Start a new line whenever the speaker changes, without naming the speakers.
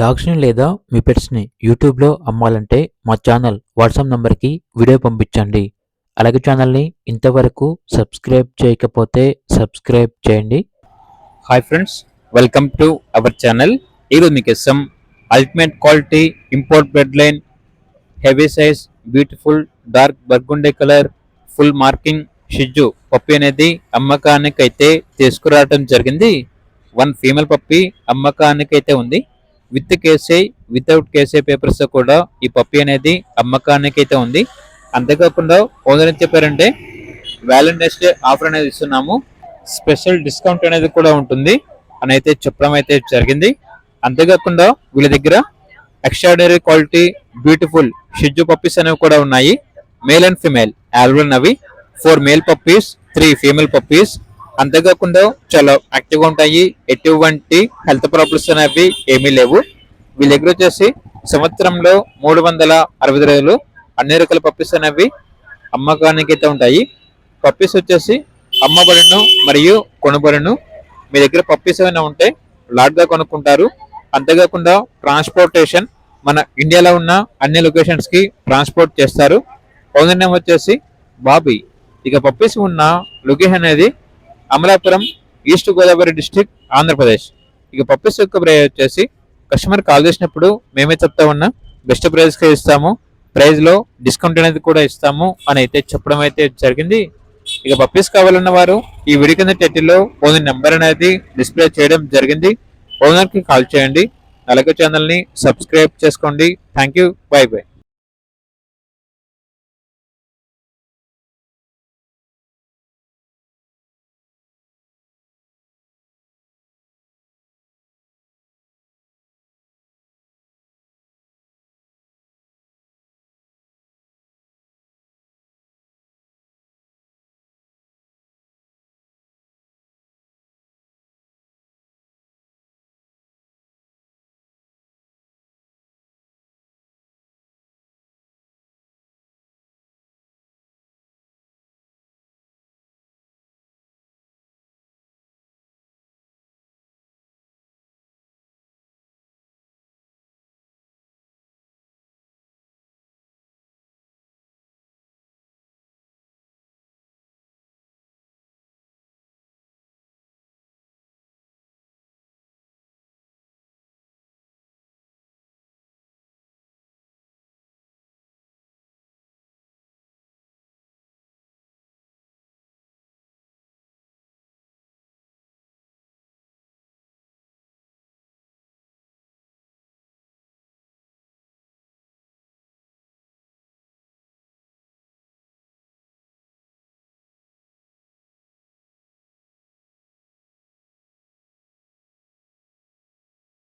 డాగ్స్‌ని లేదా మీ పెట్స్‌ని యూట్యూబ్‌లో అమ్మాలంటే మా ఛానల్ వాట్సాప్ నంబర్‌కి వీడియో పంపించండి. అలాగే ఛానల్‌ని ఇంతవరకు సబ్స్క్రైబ్ చేయకపోతే సబ్స్క్రైబ్ చేయండి.
Hi friends, welcome to our channel. ఈరోజు మీకోసం ultimate quality import blood line heavy size beautiful dark burgundy colour full marking షిజ్జు పప్పి అనేది అమ్మకానికైతే తీసుకురావడం జరిగింది. వన్ ఫీమేల్ పప్పి అమ్మకానికైతే ఉంది. విత్ కేసే వితౌట్ కేసే పేపర్స్ తో కూడా ఈ పప్పి అనేది అమ్మకానికైతే ఉంది. అంతేకాకుండా ఓనర్ ఏం చెప్పారంటే వ్యాలంటైన్స్ డే ఆఫర్ అనేది ఇస్తున్నాము, స్పెషల్ డిస్కౌంట్ అనేది కూడా ఉంటుంది అని అయితే చెప్పడం అయితే జరిగింది. అంతేకాకుండా వీళ్ళ దగ్గర ఎక్స్ట్రాడినరీ క్వాలిటీ బ్యూటిఫుల్ షిజ్జు పప్పీస్ అనేవి కూడా ఉన్నాయి. మేల్ అండ్ ఫిమేల్ ఆల్రెడీ అవి 4 మేల్ పప్పీస్ 3 ఫీమేల్ పప్పీస్. అంతేకాకుండా చాలా యాక్టివ్గా ఉంటాయి, ఎటువంటి హెల్త్ ప్రాబ్లమ్స్ అనేవి ఏమీ లేవు. వీళ్ళ దగ్గర వచ్చేసి సంవత్సరంలో 365 రోజులు అన్ని రకాల పప్పీస్ అనేవి అమ్మకానికి అయితే ఉంటాయి. పప్పీస్ వచ్చేసి అమ్మబడును మరియు కొనబడును. మీ దగ్గర పప్పీస్ ఏమైనా ఉంటే లాట్గా కొనుక్కుంటారు. అంతేకాకుండా ట్రాన్స్పోర్టేషన్ మన ఇండియాలో ఉన్న అన్ని లొకేషన్స్ కి ట్రాన్స్పోర్ట్ చేస్తారు. ఓనర్ నేమ్ వచ్చేసి బాబీ. ఇక పప్పీస్ ఉన్న లొకేషన్ అనేది అమలాపురం, ఈస్ట్ గోదావరి డిస్టిక్, ఆంధ్రప్రదేశ్. ఇక పప్పీస్ యొక్క ప్రైస్ వచ్చేసి కస్టమర్ కాల్ చేసినప్పుడు మేమే చెప్తా ఉన్నా బెస్ట్ ప్రైస్కే ఇస్తాము, ప్రైస్ లో డిస్కౌంట్ అనేది కూడా ఇస్తాము అని అయితే చెప్పడం అయితే జరిగింది. ఇక పప్పీస్ కావాలన్న వారు ఈ వీడియో కింద టైటిల్లో ఓనర్ నెంబర్ అనేది డిస్ప్లే చేయడం జరిగింది. ఓనర్ కి కాల్ చేయండి. అలాగే ఛానల్ ని సబ్స్క్రైబ్ చేసుకోండి. Thank you, by by.